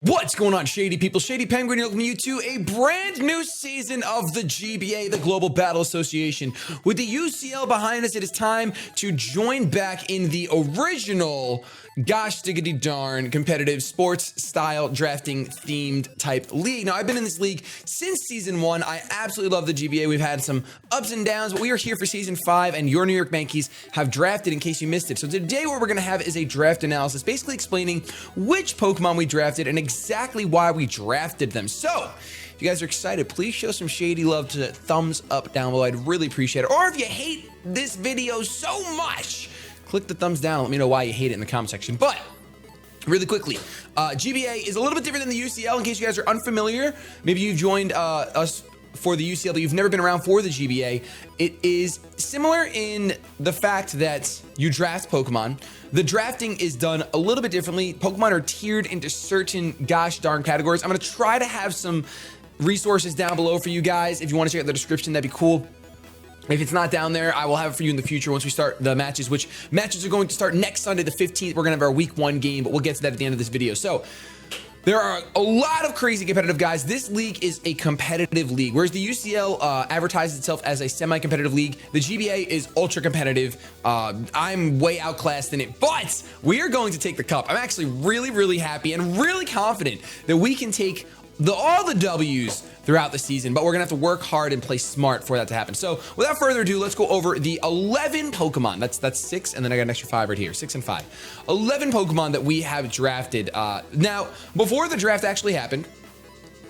What's going on, Shady people? Shady Penguin here, welcoming you to a brand new season of the GBA, the Global Battle Association. With the UCL behind us, it is time to join back in the original gosh diggity darn competitive sports style drafting themed type league. Now, I've been in this league since season 1. I absolutely love the GBA. We've had some ups and downs, but we are here for season 5, and your New York Mankeys have drafted in case you missed it. So today what we're going to have is a draft analysis, basically explaining which Pokemon we drafted and exactly why we drafted them. So if you guys are excited, please show some shady love to thumbs up down below. I'd really appreciate it. Or if you hate this video so much, click the thumbs down and let me know why you hate it in the comment section. But really quickly, GBA is a little bit different than the UCL. In case you guys are unfamiliar, maybe you've joined us for the UCL, but you've never been around for the GBA. It is similar in the fact that you draft Pokemon. The drafting is done a little bit differently. Pokemon are tiered into certain gosh darn categories. I'm going to try to have some resources down below for you guys. If you want to check out the description, that'd be cool. If it's not down there, I will have it for you in the future once we start the matches, which matches are going to start next Sunday, the 15th. We're going to have our week 1 game, but we'll get to that at the end of this video. So there are a lot of crazy competitive guys. This league is a competitive league, whereas the UCL advertises itself as a semi-competitive league. The GBA is ultra competitive. I'm way outclassed in it, but we are going to take the cup. I'm actually really, really happy and really confident that we can take all the W's throughout the season, but we're gonna have to work hard and play smart for that to happen. So without further ado, let's go over the 11 Pokemon. That's 6, and then I got an extra 5 right here, 6 and 5. 11 Pokemon that we have drafted. Now, before the draft actually happened,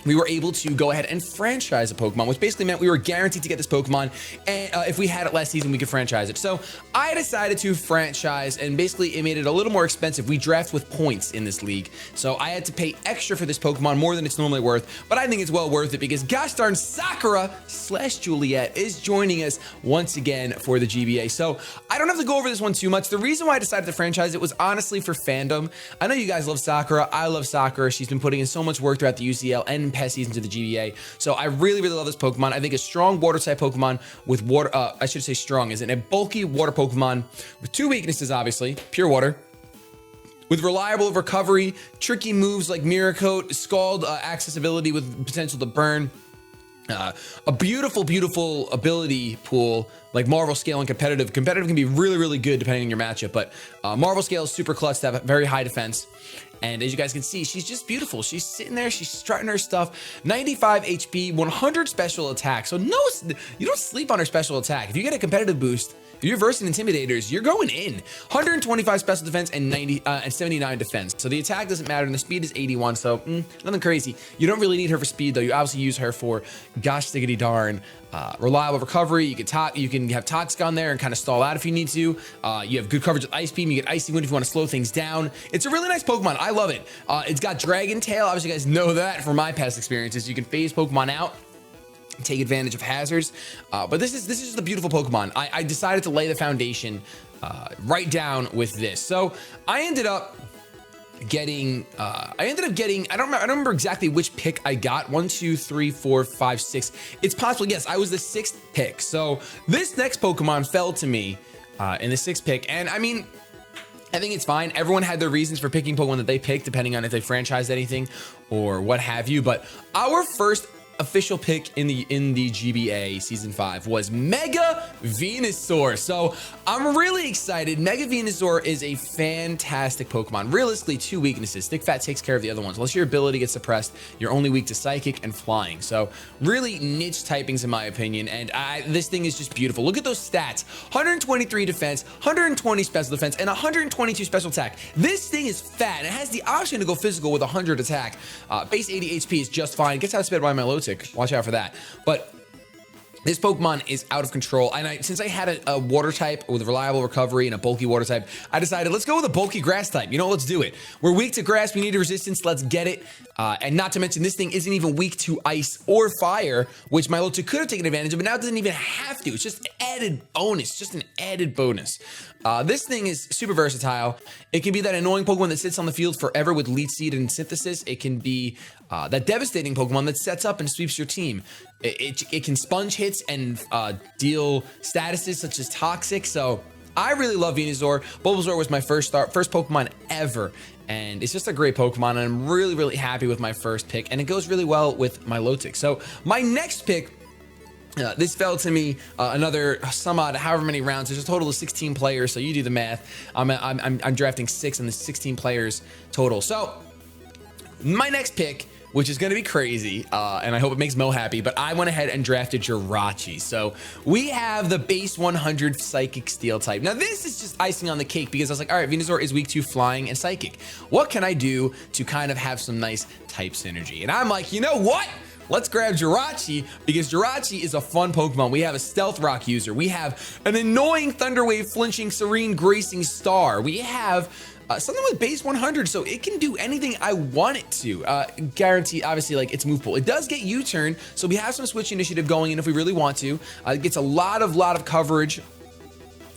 we were able to go ahead and franchise a Pokemon, which basically meant we were guaranteed to get this Pokemon, and if we had it last season, we could franchise it. So I decided to franchise, and basically it made it a little more expensive. We draft with points in this league, so I had to pay extra for this Pokemon, more than it's normally worth, but I think it's well worth it because gosh darn Sakura / Juliette is joining us once again for the GBA. So I don't have to go over this one too much. The reason why I decided to franchise it was honestly for fandom. I know you guys love Sakura. I love Sakura. She's been putting in so much work throughout the UCL and past seasons of the GBA. So I really, really love this Pokemon. I think a strong water type Pokemon with water, I should say strong, isn't it? A bulky water Pokemon with 2 weaknesses, obviously. Pure water. With reliable recovery, tricky moves like Mirror Coat, Scald accessibility with potential to burn. A beautiful, beautiful ability pool like Marvel Scale and Competitive. Competitive can be really, really good depending on your matchup, but Marvel Scale is super clutch to have very high defense. And as you guys can see, she's just beautiful. She's sitting there, she's strutting her stuff. 95 HP, 100 special attack. So no, you don't sleep on her special attack. If you get a competitive boost, if you're versing Intimidators, you're going in. 125 special defense and 79 defense. So the attack doesn't matter, and the speed is 81. So nothing crazy. You don't really need her for speed, though. You obviously use her for gosh diggity darn reliable recovery. You can have Toxic on there and kind of stall out if you need to. You have good coverage with Ice Beam. You get Icy Wind if you want to slow things down. It's a really nice Pokemon. I love it. It's got Dragon Tail. Obviously, you guys know that from my past experiences. You can phase Pokemon out, take advantage of hazards, but this is just a beautiful Pokemon. I decided to lay the foundation right down with this. So I ended up getting I don't remember exactly which pick I got. 1, 2, 3, 4, 5, 6. It's possible, yes, I was the 6th pick. So this next Pokemon fell to me in the 6th pick, and I mean, I think it's fine. Everyone had their reasons for picking Pokemon that they picked, depending on if they franchised anything or what have you. But our first official pick in the GBA season 5 was Mega Venusaur. So I'm really excited. Mega Venusaur is a fantastic Pokemon. Realistically, 2 weaknesses. Thick Fat takes care of the other ones. Unless your ability gets suppressed, you're only weak to Psychic and Flying. So really niche typings in my opinion, and this thing is just beautiful. Look at those stats. 123 defense, 120 special defense, and 122 special attack. This thing is fat, and it has the option to go physical with 100 attack. Base 80 HP is just fine. It gets outsped by my low tick. Watch out for that. But this Pokemon is out of control, and since I had a water type with reliable recovery and a bulky water type, I decided let's go with a bulky grass type. You know, let's do it. We're weak to grass, we need a resistance, let's get it. And not to mention, this thing isn't even weak to ice or fire, which my Milotic could have taken advantage of, but now it doesn't even have to. It's just added bonus, just an added bonus. This thing is super versatile. It can be that annoying Pokemon that sits on the field forever with Leech Seed and Synthesis. It can be that devastating Pokemon that sets up and sweeps your team. It can sponge hits and deal statuses such as Toxic. So I really love Venusaur. Bulbasaur was my first Pokemon ever and it's just a great Pokemon, and I'm really, really happy with my first pick, and it goes really well with my Milotic. So my next pick, this fell to me another some odd however many rounds. There's a total of 16 players, so you do the math. I'm drafting 6 and the 16 players total. So my next pick, which is going to be crazy, and I hope it makes Mo happy, but I went ahead and drafted Jirachi. So we have the base 100 Psychic Steel type. Now this is just icing on the cake because I was like, all right, Venusaur is weak to Flying and Psychic. What can I do to kind of have some nice type synergy? And I'm like, you know what? Let's grab Jirachi because Jirachi is a fun Pokemon. We have a Stealth Rock user. We have an annoying Thunder Wave flinching Serene Gracing Star. We have something with base 100, so it can do anything I want it to. Guarantee, obviously, like its move pool. It does get U-turn, so we have some switch initiative going in if we really want to. It gets a lot of coverage,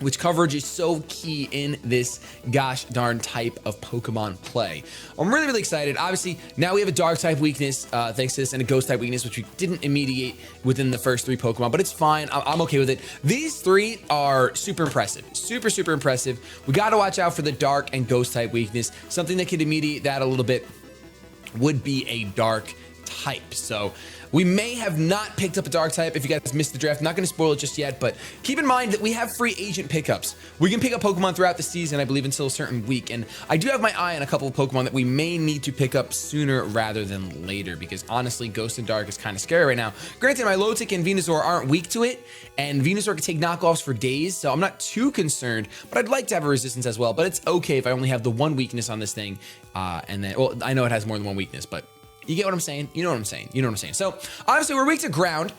which coverage is so key in this gosh darn type of Pokemon play. I'm really, really excited. Obviously, now we have a Dark type weakness thanks to this, and a Ghost type weakness, which we didn't immediate within the first 3 Pokemon, but it's fine. I'm okay with it. These 3 are super impressive. Super impressive. We got to watch out for the Dark and Ghost type weakness. Something that could immediate that a little bit would be a Dark type. So we may have not picked up a Dark type if you guys missed the draft. I'm not going to spoil it just yet, but keep in mind that we have free agent pickups. We can pick up Pokemon throughout the season, I believe, until a certain week. And I do have my eye on a couple of Pokemon that we may need to pick up sooner rather than later, because honestly, Ghost and Dark is kind of scary right now. Granted, my Milotic and Venusaur aren't weak to it, and Venusaur can take knockoffs for days, so I'm not too concerned, but I'd like to have a resistance as well. But it's okay if I only have the 1 weakness on this thing, and then, well, I know it has more than 1 weakness, but you get what I'm saying? You know what I'm saying? You know what I'm saying? So, obviously, we're weak to ground,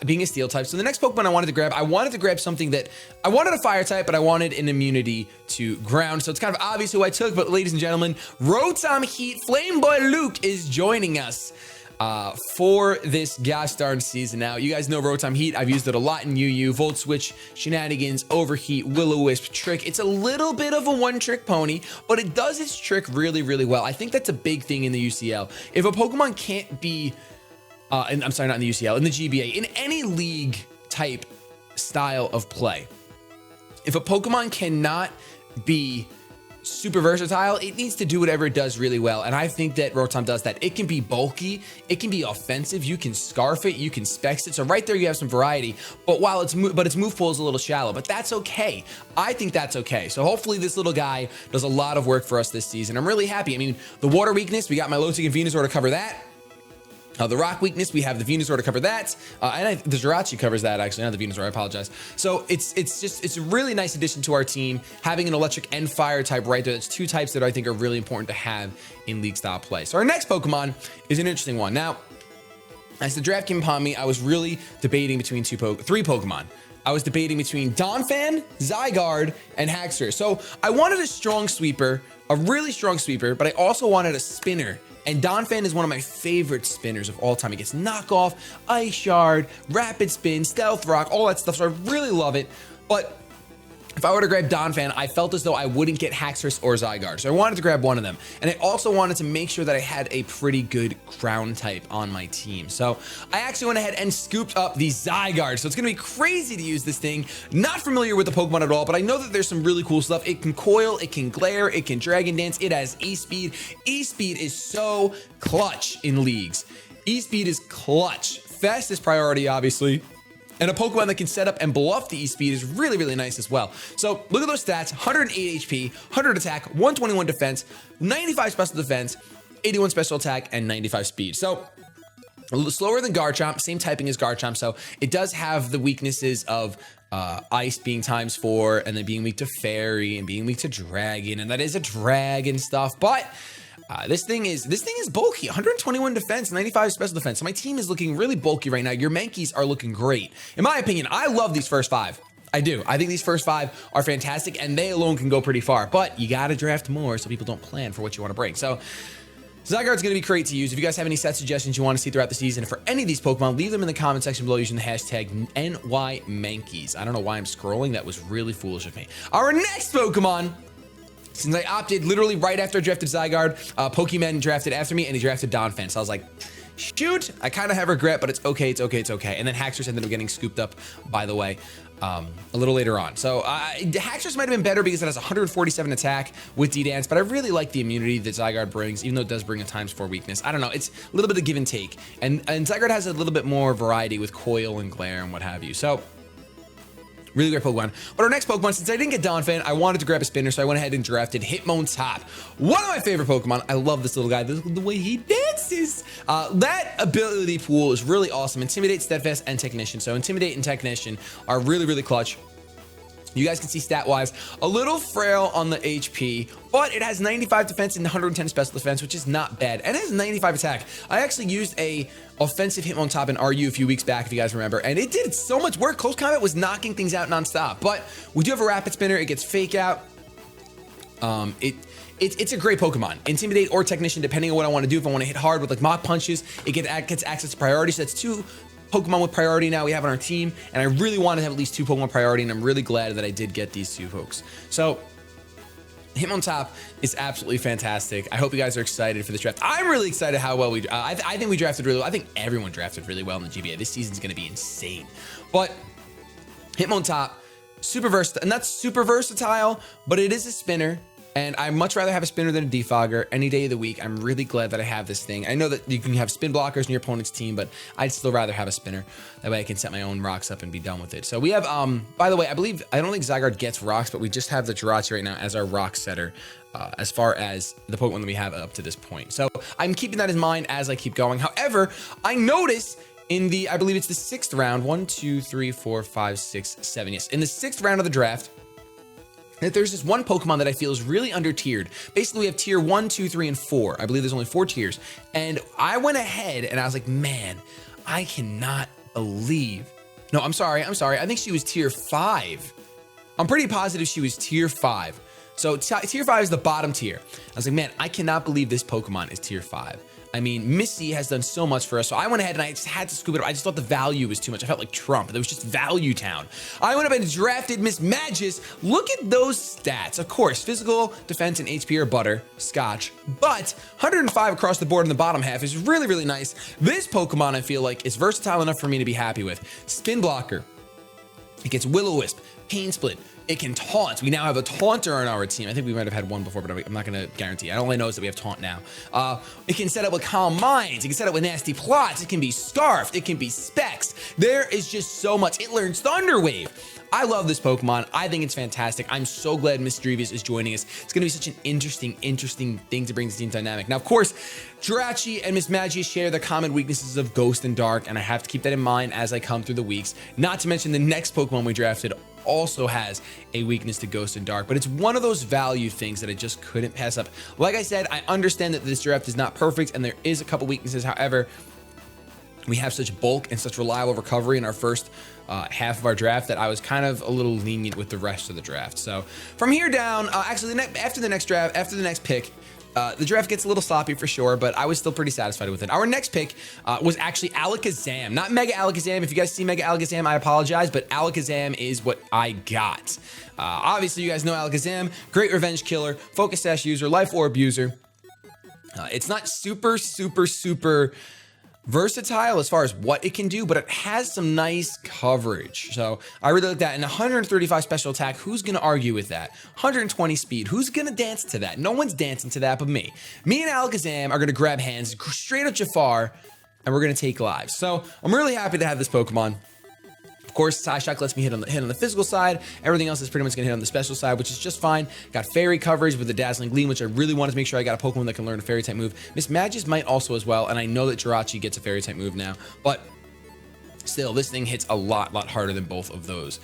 being a steel type. So the next Pokemon I wanted to grab something that, I wanted a fire type, but I wanted an immunity to ground. So it's kind of obvious who I took, but ladies and gentlemen, Rotom Heat Flame Boy Luke is joining us for this gosh darn season. Now, you guys know Rotom Heat. I've used it a lot in UU, Volt Switch, Shenanigans, Overheat, Will-O-Wisp, Trick. It's a little bit of a one-trick pony, but it does its trick really, really well. I think that's a big thing in the UCL. If a Pokemon can't be, I'm sorry, not in the UCL, in the GBA, in any league type style of play, if a Pokemon cannot be super versatile, it needs to do whatever it does really well, and I think that Rotom does that. It can be bulky, it can be offensive, you can scarf it, you can specs it, so right there you have some variety, but while its move pool is a little shallow, but that's okay. I think that's okay. So hopefully this little guy does a lot of work for us this season. I'm really happy. I mean, the water weakness, we got my Milotic and Venusaur to cover that. The rock weakness, we have the Venusaur to cover that, and the Jirachi covers that, actually, not the Venusaur, I apologize. So it's a really nice addition to our team, having an electric and fire type right there. That's 2 types that I think are really important to have in league style play. So our next Pokemon is an interesting one. Now, as the draft came upon me, I was really debating between 3 Pokemon. I was debating between Donphan, Zygarde, and Haxorus. So I wanted a strong sweeper, a really strong sweeper, but I also wanted a spinner. And Donphan is one of my favorite spinners of all time. It gets knockoff, Ice Shard, Rapid Spin, Stealth Rock, all that stuff. So I really love it. But if I were to grab Donphan, I felt as though I wouldn't get Haxorus or Zygarde. So I wanted to grab one of them. And I also wanted to make sure that I had a pretty good ground type on my team. So I actually went ahead and scooped up the Zygarde. So it's going to be crazy to use this thing. Not familiar with the Pokemon at all, but I know that there's some really cool stuff. It can coil, it can glare, it can Dragon Dance. It has E-Speed. E-Speed is so clutch in leagues. E-Speed is clutch. Fastest priority, obviously. And a Pokemon that can set up and bluff the E-Speed is really, really nice as well. So look at those stats: 108 HP, 100 attack, 121 defense, 95 special defense, 81 special attack, and 95 speed. So a little slower than Garchomp, same typing as Garchomp. So it does have the weaknesses of Ice being ×4, and then being weak to Fairy, and being weak to Dragon, and that is a dragon stuff. But this thing is bulky. 121 defense, 95 special defense. So my team is looking really bulky right now. Your Mankeys are looking great. In my opinion, I love these first 5. I do. I think these first 5 are fantastic, and they alone can go pretty far. But you got to draft more so people don't plan for what you want to bring. So Zygarde's going to be great to use. If you guys have any set suggestions you want to see throughout the season for any of these Pokemon, leave them in the comment section below using the hashtag NYMankeys. I don't know why I'm scrolling. That was really foolish of me. Our next Pokemon, since I opted literally right after I drafted Zygarde, Pokemon drafted after me, and he drafted Donphan. So I was like, Shoot, I kind of have regret, but it's okay, it's okay, it's okay. And then Haxorus ended up getting scooped up, by the way, a little later on. So Haxorus might have been better because it has 147 attack with D-Dance, but I really like the immunity that Zygarde brings, even though it does bring a ×4 weakness. I don't know, it's a little bit of give and take. And Zygarde has a little bit more variety with Coil and Glare and what have you. So really great Pokemon. But our next Pokemon, since I didn't get Donphan, I wanted to grab a spinner, so I went ahead and drafted Hitmontop. One of my favorite Pokemon. I love this little guy, the way he dances. That ability pool is really awesome. Intimidate, Steadfast, and Technician. So Intimidate and Technician are really, really clutch. You guys can see stat-wise, a little frail on the HP, but it has 95 defense and 110 special defense, which is not bad. And it has 95 attack. I actually used a offensive Hitmontop in RU a few weeks back, if you guys remember, and it did so much work. Close Combat was knocking things out nonstop. But we do have a Rapid Spinner. It gets Fake Out. It's a great Pokemon. Intimidate or Technician, depending on what I want to do. If I want to hit hard with like Mach Punches, it gets access to priority. So that's 2 Pokemon with priority now we have on our team, and I really want to have at least 2 Pokemon priority, and I'm really glad that I did get these 2 folks. So Hitmontop is absolutely fantastic. I hope you guys are excited for this draft. I'm really excited how well we I think we drafted really well. I think everyone drafted really well in the GBA. This season's going to be insane. But Hitmontop, super versatile, and not super versatile, but it is a spinner. And I'd much rather have a spinner than a defogger any day of the week. I'm really glad that I have this thing. I know that you can have spin blockers in your opponent's team, but I'd still rather have a spinner. That way I can set my own rocks up and be done with it. So we have, by the way, I don't think Zygarde gets rocks, but we just have the Jirachi right now as our rock setter as far as the Pokemon that we have up to this point. So I'm keeping that in mind as I keep going. However, I notice in the, I believe it's the 6th round, 1, 2, 3, 4, 5, 6, 7. Yes, in the 6th round of the draft, that there's this one Pokemon that I feel is really under-tiered. Basically, we have tier 1, 2, 3, and 4. I believe there's only 4 tiers. And I went ahead and I was like, man, I cannot believe. No, I'm sorry. I think she was tier 5. I'm pretty positive she was tier 5. So tier 5 is the bottom tier. I was like, man, I cannot believe this Pokemon is tier 5. I mean, Missy has done so much for us. So I went ahead and I just had to scoop it up. I just thought the value was too much. I felt like Trump. It was just value town. I went up and drafted Misdreavus. Look at those stats. Of course, physical, defense, and HP are butter, scotch. But 105 across the board in the bottom half is really, really nice. This Pokemon, I feel like, is versatile enough for me to be happy with. Spin Blocker. It gets Will-O-Wisp, Pain Split. It can taunt. We now have a taunter on our team. I think we might have had one before, but I'm not going to guarantee. All I know is that we have taunt now. It can set up with Calm Minds. It can set up with Nasty Plots. It can be Scarfed. It can be Specs. There is just so much. It learns Thunder Wave. I love this Pokemon. I think it's fantastic. I'm so glad Misdreavus is joining us. It's going to be such an interesting thing to bring to the team dynamic. Now, of course, Jirachi and Misdreavus share the common weaknesses of Ghost and Dark, and I have to keep that in mind as I come through the weeks. Not to mention the next Pokemon we drafted also has a weakness to Ghost and Dark, but it's one of those value things that I just couldn't pass up. Like I said, I understand that this draft is not perfect, and there is a couple weaknesses. However, we have such bulk and such reliable recovery in our first half of our draft that I was kind of a little lenient with the rest of the draft. So from here down, actually after the next pick, the draft gets a little sloppy for sure, but I was still pretty satisfied with it. Our next pick was actually Alakazam, not Mega Alakazam. If you guys see Mega Alakazam, I apologize, but Alakazam is what I got. Obviously, you guys know Alakazam, great revenge killer, Focus Sash user, Life Orb user. It's not super versatile as far as what it can do, but it has some nice coverage. So I really like that. And 135 special attack, who's going to argue with that? 120 speed, who's going to dance to that? No one's dancing to that but me. Me and Alakazam are going to grab hands, straight up Jafar, and we're going to take lives. So I'm really happy to have this Pokemon. Of course, Psyshock lets me hit on the physical side. Everything else is pretty much going to hit on the special side, which is just fine. Got Fairy coverage with the Dazzling Gleam, which I really wanted to make sure I got a Pokemon that can learn a Fairy type move. Misdreavus might also as well, and I know that Jirachi gets a Fairy type move now, but still, this thing hits a lot harder than both of those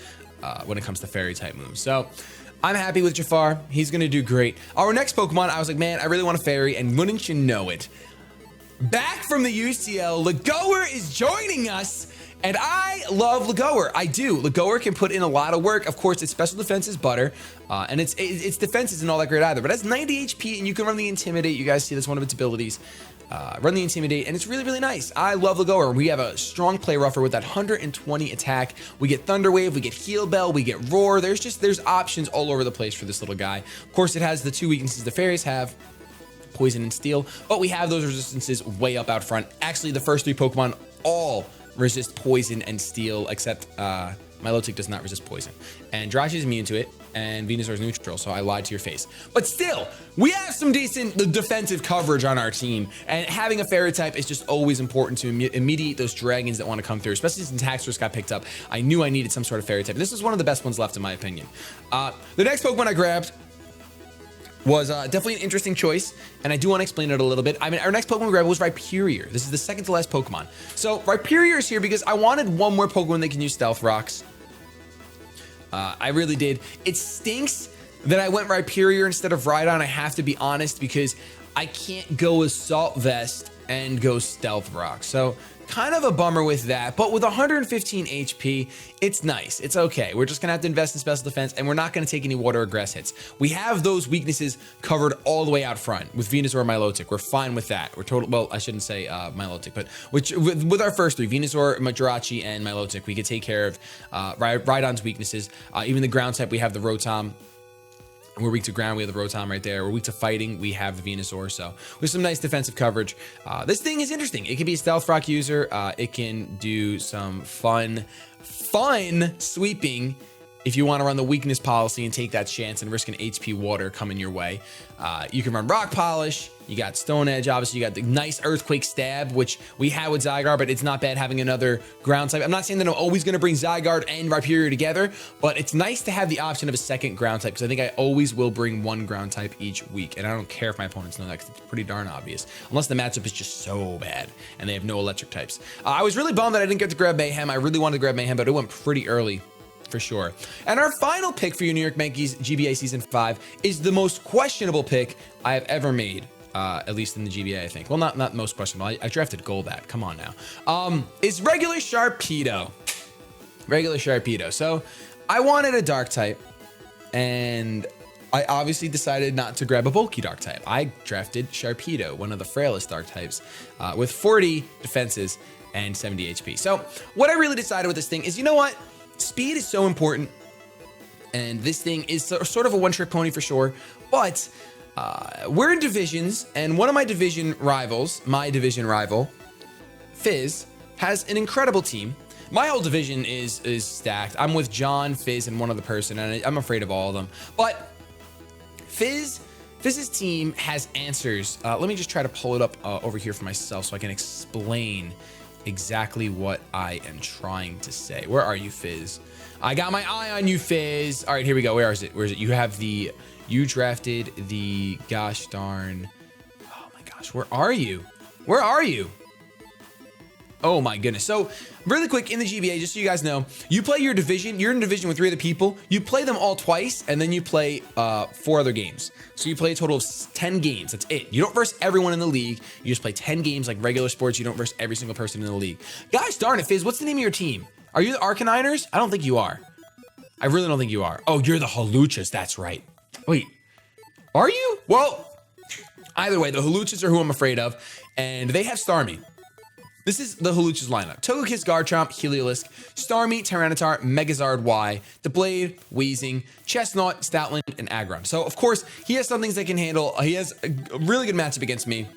when it comes to Fairy type moves. So I'm happy with Jafar. He's going to do great. Our next Pokemon, I was like, man, I really want a Fairy, and wouldn't you know it, back from the UCL, Legault is joining us. And I love Legault. I do. Legault can put in a lot of work. Of course, its special defense is butter, and its defense isn't all that great either. But it has 90 HP, and you can run the Intimidate. You guys see that's one of its abilities. Run the Intimidate, and it's really nice. I love Legault. We have a strong play rougher with that 120 attack. We get Thunder Wave, we get Heal Bell, we get Roar. There's options all over the place for this little guy. Of course, it has the 2 weaknesses the fairies have. Poison and Steel, but we have those resistances way up out front. Actually, the first 3 Pokemon all resist Poison and Steel, except Milotic does not resist Poison. And Jirachi is immune to it, and Venusaur is neutral, so I lied to your face. But still, we have some decent defensive coverage on our team, and having a Fairy type is just always important to immediate those dragons that want to come through, especially since Haxorus got picked up. I knew I needed some sort of Fairy type. This is one of the best ones left, in my opinion. The next Pokemon I grabbed was definitely an interesting choice, and I do want to explain it a little bit. I mean, our next Pokemon we grabbed was RHyperior. This is the second to last Pokemon. So RHyperior is here because I wanted one more Pokemon that can use Stealth Rocks. I really did. It stinks that I went RHyperior instead of Rhydon, I have to be honest, because I can't go Assault Vest and go Stealth Rock. So kind of a bummer with that, but with 115 HP, it's nice. It's okay. We're just gonna have to invest in special defense, and we're not gonna take any water or grass hits. We have those weaknesses covered all the way out front with Venusaur and Milotic. We're fine with that. We're total. Well, I shouldn't say Milotic, but with our first 3, Venusaur, Jirachi, and Milotic, we could take care of Rhydon's weaknesses. Even the ground type, we have the Rotom. We're weak to ground, we have the Rotom right there. We're weak to fighting, we have the Venusaur. So with some nice defensive coverage. This thing is interesting. It can be a Stealth Rock user. It can do some fun sweeping if you want to run the weakness policy and take that chance and risk an HP water coming your way. You can run Rock Polish. You got Stone Edge, obviously. You got the nice Earthquake Stab, which we had with Zygarde, but it's not bad having another ground type. I'm not saying that I'm always going to bring Zygarde and RHyperior together, but it's nice to have the option of a second ground type, because I think I always will bring one ground type each week, and I don't care if my opponents know that, because it's pretty darn obvious, unless the matchup is just so bad and they have no electric types. I was really bummed that I didn't get to grab Mayhem. I really wanted to grab Mayhem, but it went pretty early, for sure. And our final pick for you, New York Mankeys GBA Season 5, is the most questionable pick I have ever made. At least in the GBA, I think. Well, not most questionable. I drafted Golbat. Come on now. It's regular Sharpedo. Regular Sharpedo. So I wanted a dark type, and I obviously decided not to grab a bulky dark type. I drafted Sharpedo, one of the frailest dark types, with 40 defenses and 70 HP. So what I really decided with this thing is, you know what? Speed is so important, and this thing is sort of a one-trick pony for sure, but we're in divisions, and one of my division rivals, Fizz, has an incredible team. My whole division is stacked. I'm with John, Fizz, and one other person, and I'm afraid of all of them. But Fizz's team has answers. Let me just try to pull it up over here for myself so I can explain exactly what I am trying to say. Where are you, Fizz? I got my eye on you, Fizz. All right, here we go. Where is it? Where is it? You have the... You drafted the gosh darn, oh my gosh, where are you? Where are you? Oh my goodness. So really quick, in the GBA, just so you guys know, you play your division, you're in a division with 3 other people, you play them all twice, and then you play 4 other games. So you play a total of 10 games, that's it. You don't verse everyone in the league, you just play 10 games like regular sports, you don't verse every single person in the league. Gosh darn it, Fizz, what's the name of your team? Are you the Arcaniners? I don't think you are. I really don't think you are. Oh, you're the Haluchas, that's right. Wait, are you? Well, either way, the Haluchas are who I'm afraid of, and they have Starmie. This is the Haluchas lineup. Togekiss, Garchomp, Heliolisk, Starmie, Tyranitar, Megazard Y, Deblade, Weezing, Chestnut, Stoutland, and Aggron. So, of course, he has some things that can handle. He has a really good matchup against me.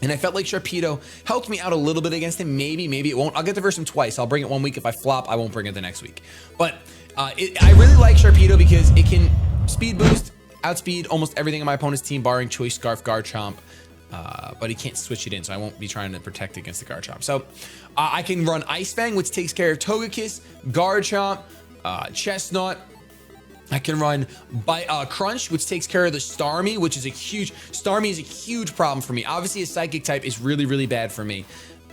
And I felt like Sharpedo helped me out a little bit against him. Maybe it won't. I'll get to verse him twice. I'll bring it one week. If I flop, I won't bring it the next week. But I really like Sharpedo because it can speed boost, outspeed almost everything in my opponent's team, barring Choice Scarf, Garchomp. But he can't switch it in, so I won't be trying to protect against the Garchomp. So I can run Ice Fang, which takes care of Togekiss, Garchomp, Chestnut. I can run Crunch, which takes care of the Starmie, which is Starmie is a huge problem for me. Obviously, a Psychic type is really, really bad for me.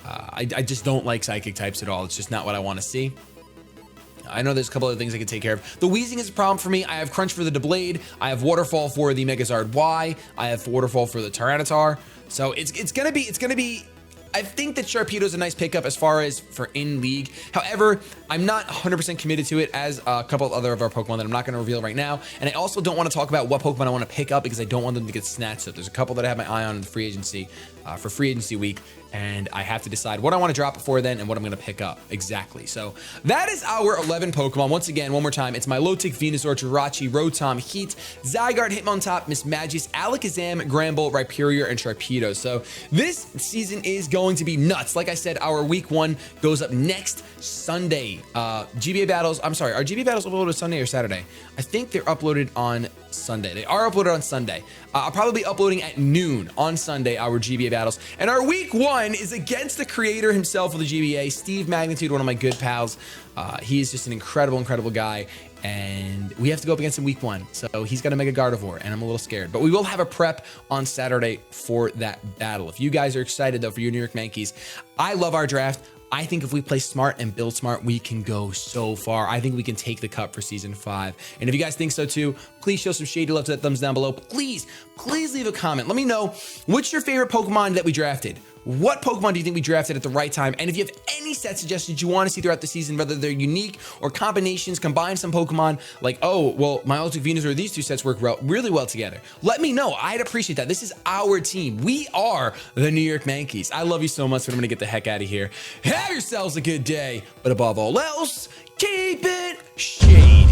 I just don't like Psychic types at all. It's just not what I want to see. I know there's a couple other things I can take care of. The Weezing is a problem for me. I have Crunch for the Deblade. I have Waterfall for the Megazard Y. I have Waterfall for the Tyranitar. So it's gonna be. I think that Sharpedo is a nice pickup as far as for in league. However, I'm not 100% committed to it as a couple of other of our Pokemon that I'm not going to reveal right now. And I also don't want to talk about what Pokemon I want to pick up because I don't want them to get snatched up. There's a couple that I have my eye on in the free agency for free agency week, and I have to decide what I want to drop before then and what I'm going to pick up exactly. So that is our 11 Pokemon. Once again, one more time, it's Milotic, Venusaur, Jirachi, Rotom Heat, Zygarde, Hitmontop, Misdreavus, Alakazam, Granbull, Rhyperior, and Sharpedo. So this season is going to be nuts. Like I said, our week 1 goes up next Sunday. GBA battles, I'm sorry, are GBA battles uploaded Sunday or Saturday? I think they're uploaded on Sunday. They are uploaded on Sunday. I'll probably be uploading at noon on Sunday, our GBA battles. And our week 1 is against the creator himself of the GBA, Steve Magnitude, one of my good pals. He's just an incredible, incredible guy. And we have to go up against him week 1. So he's got a Mega Gardevoir, and I'm a little scared. But we will have a prep on Saturday for that battle. If you guys are excited, though, for your New York Mankeys, I love our draft. I think if we play smart and build smart, we can go so far. I think we can take the cup for season 5. And if you guys think so too, please show some shady love to that thumbs down below. Please leave a comment. Let me know, what's your favorite Pokemon that we drafted? What Pokemon do you think we drafted at the right time? And if you have any set suggestions you want to see throughout the season, whether they're unique or combinations, combine some Pokemon, like, oh, well, Milotic, Venus, or these 2 sets work really well together. Let me know. I'd appreciate that. This is our team. We are the New York Mankeys. I love you so much, but I'm going to get the heck out of here. Have yourselves a good day. But above all else, keep it shady.